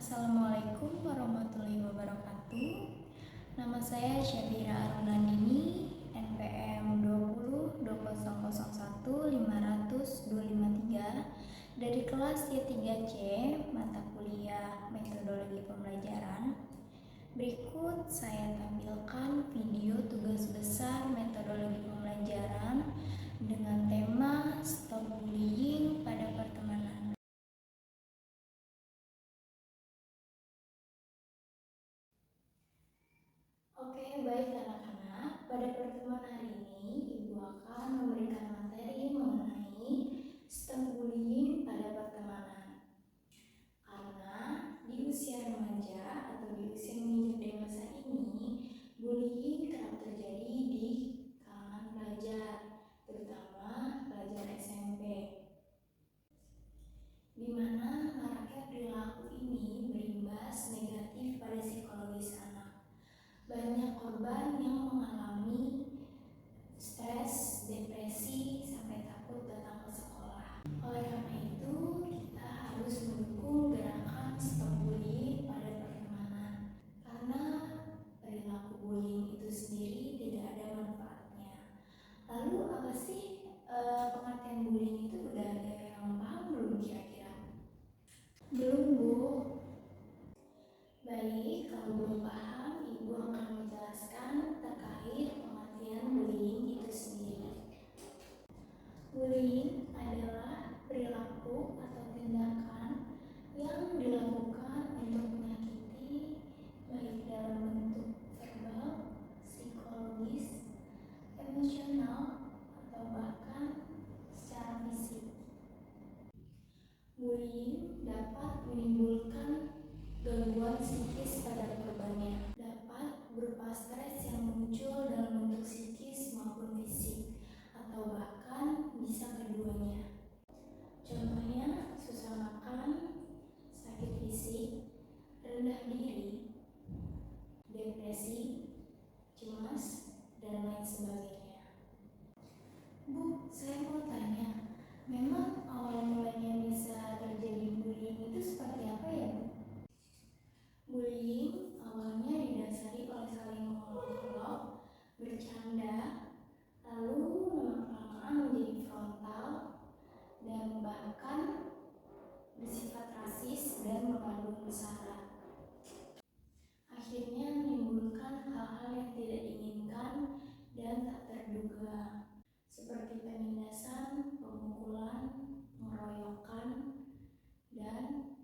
Assalamualaikum warahmatullahi wabarakatuh. Nama saya Syabira Arunandini, NPM 202001500253 dari kelas Y3C, mata kuliah Metodologi Pembelajaran. Berikut saya tampilkan video tugas besar Metodologi Pembelajaran dengan tema Stop Bullying pada Pertemanan. Oke, baik anak-anak. Pada pertemuan hari ini, Ibu akan memberikan materi mengenai stop bullying pada pertemanan. Karena di usia remaja atau di usia menginjak dewasa ini, bullying kerap terjadi di kalangan pelajar, terutama pelajar SMP. Di mana maraknya perilaku ini berimbas negatif pada psikologis anak. Banyak korban yang mengalami stres, depresi, sampai takut datang ke sekolah. Oleh karena itu, kita harus mendukung gerakan stop bullying pada pertemanan. Karena perilaku bullying itu sendiri tidak ada manfaatnya. Lalu apa sih pengertian bullying itu? Udah ada yang paham belum kira-kira? Belum, Bu? Baik, kalau belum paham, Ibu akan menjelaskan terkait pengertian bullying itu sendiri. Bullying adalah perilaku atau tindakan yang dilakukan untuk menyakiti, baik dalam bentuk verbal, psikologis, emosional, atau bahkan secara fisik. Bullying dapat menimbulkan gangguan psikis pada korbannya, dapat berupa stres yang muncul dalam bentuk psikis maupun fisik, atau bahkan bisa keduanya. Contohnya susah makan, sakit fisik, rendah diri, depresi, cemas, dan lain sebagainya. Bu, saya mau tanya, memang awal mulanya bisa terjadi bullying itu seperti apa ya, Bu? Bullying awalnya didasari oleh saling mengolok-olok, bercanda, lalu lama-kelamaan menjadi frontal, dan bahkan bersifat rasis dan mengandung sara. Akhirnya menimbulkan hal-hal yang tidak diinginkan dan tak terduga, seperti penindasan, pemukulan, pengeroyokan, dan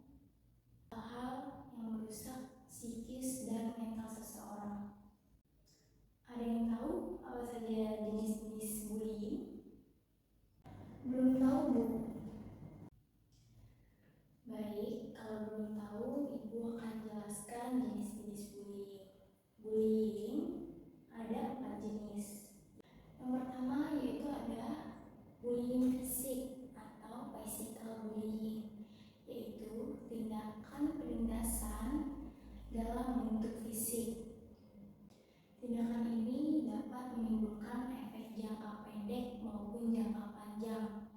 hal-hal yang merusak psikis dan mental seseorang. Ada yang tahu apa saja jenis-jenis bullying? Belum tahu, Bu? Baik, kalau belum tahu, Ibu akan jelaskan jenis-jenis bullying. Bullying ada 4 jenis. Yang pertama yaitu ada bullying fisik atau physical bullying, yaitu tindakan penindasan dalam bentuk fisik. Tindakan ini dapat menimbulkan efek jangka pendek maupun jangka panjang.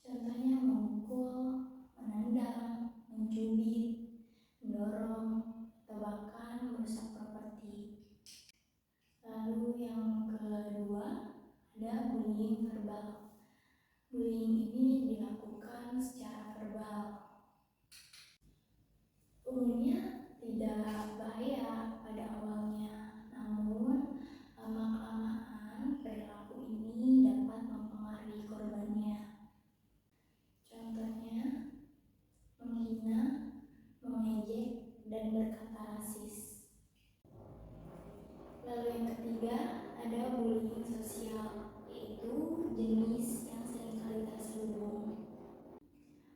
Contohnya memukul, menendang, mencubit, mendorong, atau bahkan merusak properti. Lalu yang kedua ada bullying verbal. Bullying ini dilakukan secara verbal. Umumnya tidak bahaya pada awalnya, namun lama-kelamaan perilaku ini dapat mempengaruhi korbannya. Contohnya menghina, mengejek, dan berkata rasis. Lalu yang ketiga ada bullying sosial, yaitu jenis yang seringkali terselubung.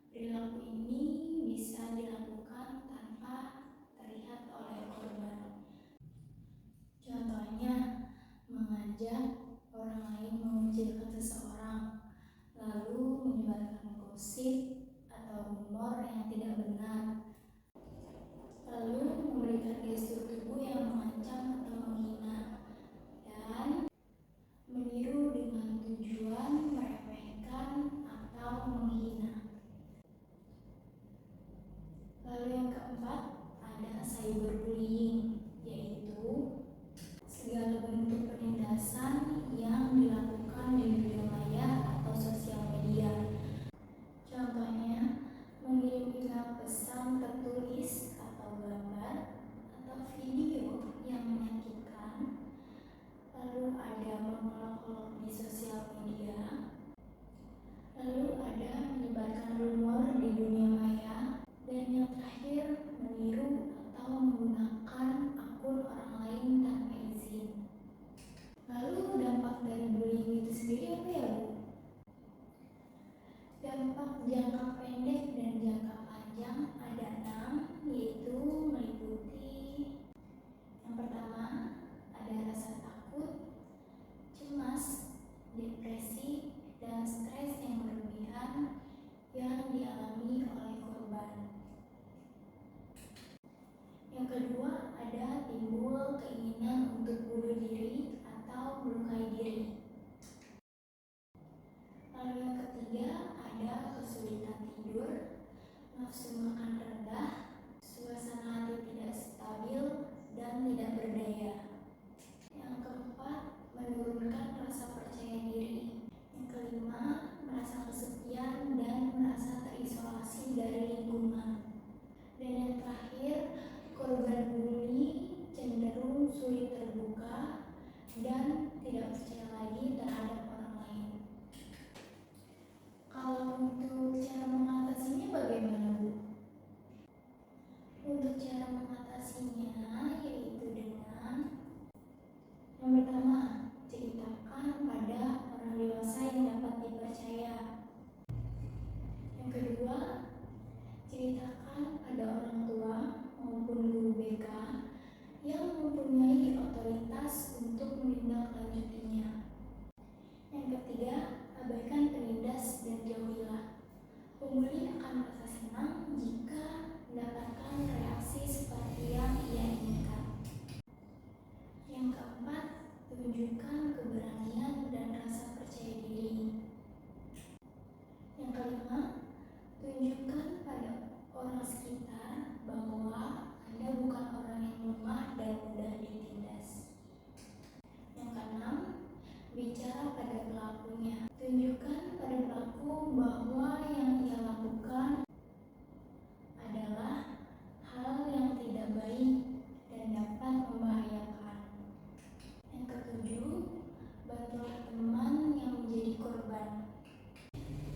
Perilaku ini bisa dilakukan tanpa terlihat oleh korban. Contohnya mengajak orang lain mengucilkan seseorang, lalu menyebarkan gosip atau rumor yang tidak benar, lalu memberikan gestur tubuh yang mengancam atau menghina, dan meniru dengan tujuan meremehkan atau menghina. Lalu yang keempat ada cyberbullying, yaitu segala bentuk penindasan yang dilakukan di dunia maya atau sosial media. Contohnya, mengirim email pesan tertulis atau gambar atau video yang menyakitkan, lalu ada mengolok-olok di sosial media, lalu ada menyebarkan rumor di dunia maya, dan yang terakhir meniru atau menggunakan akun orang lain tanpa izin. Lalu dampak dari bullying itu sendiri apa ya, Bu? Dampak jangka pendek dan jangka panjang ada 6, yaitu meliputi yang pertama ada rasa takut, cemas, depresi, dan stres yang berlebihan yang dialami oleh korban. Yang kedua ada timbul keinginan untuk bunuh diri atau melukai diri. Lalu yang ketiga ada kesulitan tidur, nafsu makan rendah, suasana hati tidak stabil, dan tidak berdaya. Yang keempat, menurunkan rasa percaya diri. Yang kelima, merasa kesepian dan merasa terisolasi dari lingkungan. Dan yang terakhir, korban bully cenderung sulit terbuka dan tidak percaya lagi terhadap orang lain. Kalau untuk cara mengatasinya bagaimana, Bu? Untuk cara mengatasinya yaitu dengan yang pertama, ceritakan pada orang dewasa yang dapat dipercaya. Yang kedua, ceritakan pada orang tua maupun guru BK yang mempunyai otoritas untuk menindaklanjutinya. Yang ketiga, abaikan penindas dan jauhilah. Pembuli akan merasa senang jika mendapatkan reaksi seperti yang ia inginkan. Yang keempat, tunjukkan keberanian dan rasa percaya diri. Yang kelima, tunjukkan pada orang sekitar bahwa Anda bukan orang yang lemah dan mudah ditindas. Yang keenam, bicara pada pelakunya. Tunjukkan pada pelaku bahwa yang ia lakukan adalah hal yang tidak baik dan dapat membahayakan. Yang ketujuh, bantulah teman yang menjadi korban.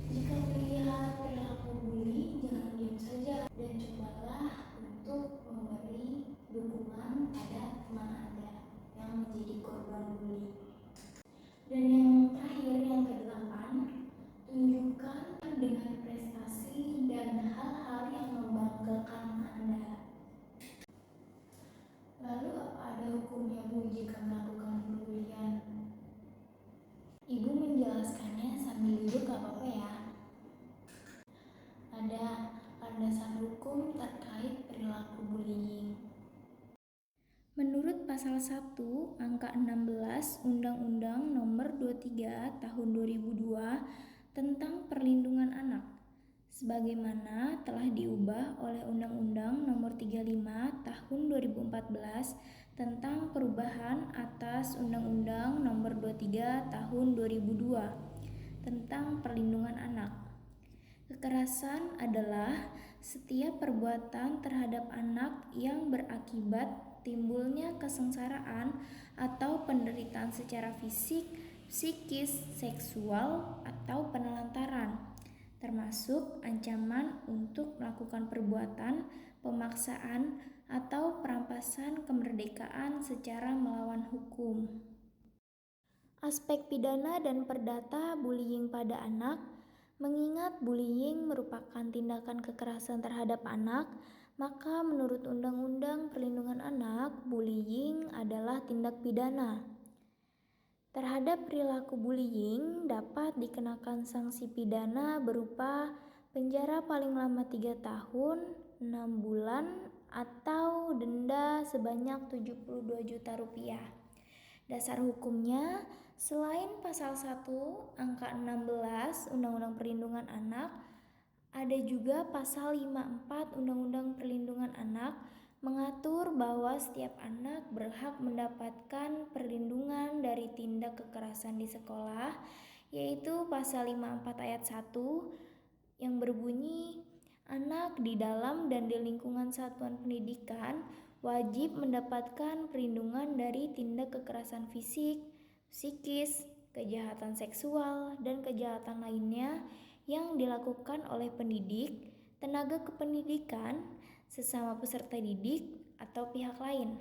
Jika melihat perilaku bully, jangan diam saja dan cobalah untuk memberi dukungan pada teman Anda yang menjadi korban bully. Dan yang terakhir, yang kedelapan, tunjukkan dengan prestasi dan hal-hal yang membanggakan Anda. Lalu apa ada hukumnya, Bu, jika melakukan pembulian? Ibu menjelaskannya sambil duduk, gak apa-apa ya. Ada landasan hukum terkait perilaku bullying. Menurut pasal 1 angka 16 Undang-Undang Nomor 23 Tahun 2002 tentang Perlindungan Anak, sebagaimana telah diubah oleh Undang-Undang Nomor 35 Tahun 2014 tentang perubahan atas Undang-Undang Nomor 23 Tahun 2002 tentang Perlindungan Anak. Kekerasan adalah setiap perbuatan terhadap anak yang berakibat timbulnya kesengsaraan atau penderitaan secara fisik, psikis, seksual, atau penelantaran, termasuk ancaman untuk melakukan perbuatan, pemaksaan, atau perampasan kemerdekaan secara melawan hukum. Aspek pidana dan perdata bullying pada anak. Mengingat bullying merupakan tindakan kekerasan terhadap anak, maka menurut Undang-Undang Perlindungan Anak, bullying adalah tindak pidana. Terhadap perilaku bullying dapat dikenakan sanksi pidana berupa penjara paling lama 3 tahun, 6 bulan, atau denda sebanyak Rp72 juta. Dasar hukumnya, selain pasal 1 angka 16 Undang-Undang Perlindungan Anak, ada juga pasal 54 Undang-Undang Perlindungan Anak mengatur bahwa setiap anak berhak mendapatkan perlindungan dari tindak kekerasan di sekolah, yaitu pasal 54 ayat 1 yang berbunyi, anak di dalam dan di lingkungan satuan pendidikan wajib mendapatkan perlindungan dari tindak kekerasan fisik, psikis, kejahatan seksual, dan kejahatan lainnya yang dilakukan oleh pendidik, tenaga kependidikan, sesama peserta didik, atau pihak lain.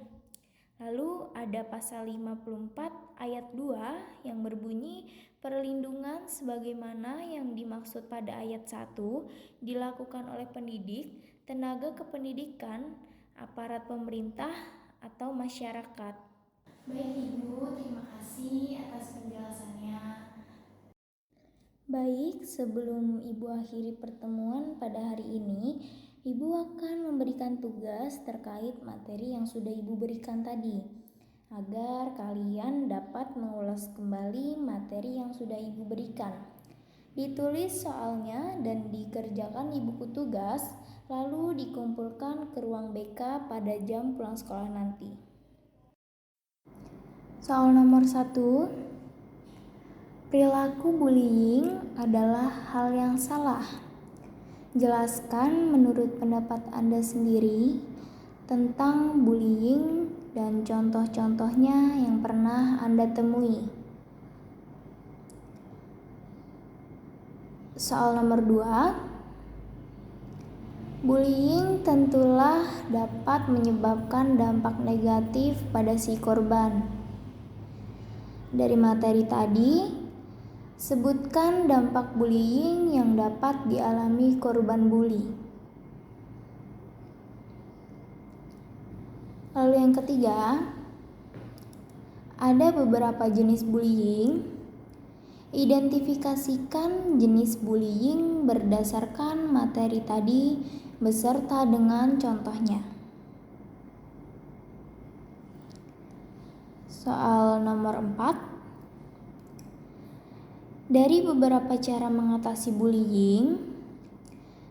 Lalu ada pasal 54 ayat 2 yang berbunyi perlindungan sebagaimana yang dimaksud pada ayat 1 dilakukan oleh pendidik, tenaga kependidikan, aparat pemerintah, atau masyarakat. Baik Ibu, terima kasih atas penjelasannya. Baik, sebelum Ibu akhiri pertemuan pada hari ini, Ibu akan memberikan tugas terkait materi yang sudah Ibu berikan tadi, agar kalian dapat mengulas kembali materi yang sudah Ibu berikan. Ditulis soalnya dan dikerjakan di buku tugas, lalu dikumpulkan ke ruang BK pada jam pulang sekolah nanti. Soal nomor 1, perilaku bullying adalah hal yang salah. Jelaskan menurut pendapat Anda sendiri tentang bullying dan contoh-contohnya yang pernah Anda temui. Soal nomor 2, bullying tentulah dapat menyebabkan dampak negatif pada si korban. Dari materi tadi, sebutkan dampak bullying yang dapat dialami korban bully. Lalu yang ketiga, ada beberapa jenis bullying. Identifikasikan jenis bullying berdasarkan materi tadi beserta dengan contohnya. Soal nomor 4, dari beberapa cara mengatasi bullying,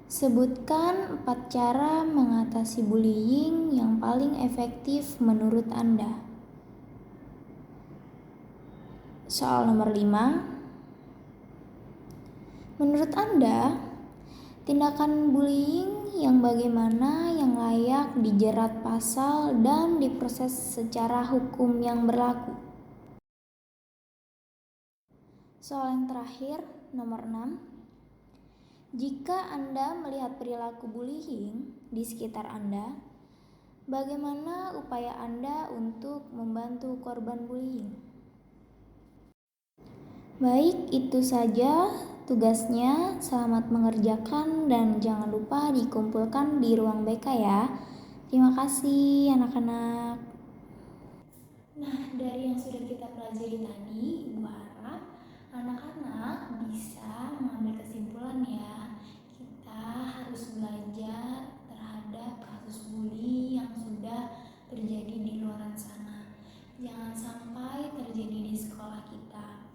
sebutkan 4 cara mengatasi bullying yang paling efektif menurut Anda. Soal nomor 5, menurut Anda, tindakan bullying yang bagaimana yang layak dijerat pasal dan diproses secara hukum yang berlaku? Soal yang terakhir, nomor 6. Jika Anda melihat perilaku bullying di sekitar Anda, bagaimana upaya Anda untuk membantu korban bullying? Baik, itu saja tugasnya. Selamat mengerjakan dan jangan lupa dikumpulkan di ruang BK ya. Terima kasih anak-anak. Nah, dari yang sudah kita pelajari tadi, Ibu harap anak-anak bisa mengambil kesimpulan ya. Kita harus belajar terhadap kasus bully yang sudah terjadi di luar sana. Jangan sampai terjadi di sekolah kita.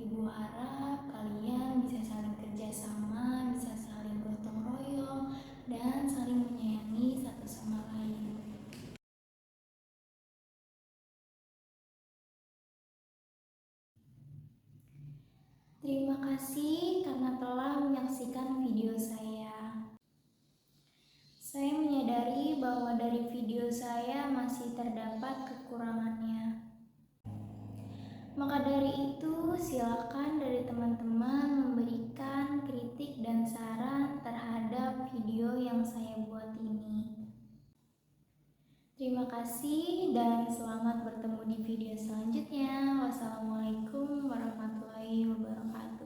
Ibu harap kalian bisa saling kerjasama, bisa saling gotong royong, dan saling menyayangi satu sama lain. Terima kasih karena telah menyaksikan video saya. Saya menyadari bahwa dari video saya masih terdapat kekurangannya. Maka dari itu, silakan dari teman-teman memberikan kritik dan saran terhadap video yang saya buat ini. Terima kasih dan selamat bertemu di video selanjutnya. Wassalamualaikum warahmatullahi wabarakatuh.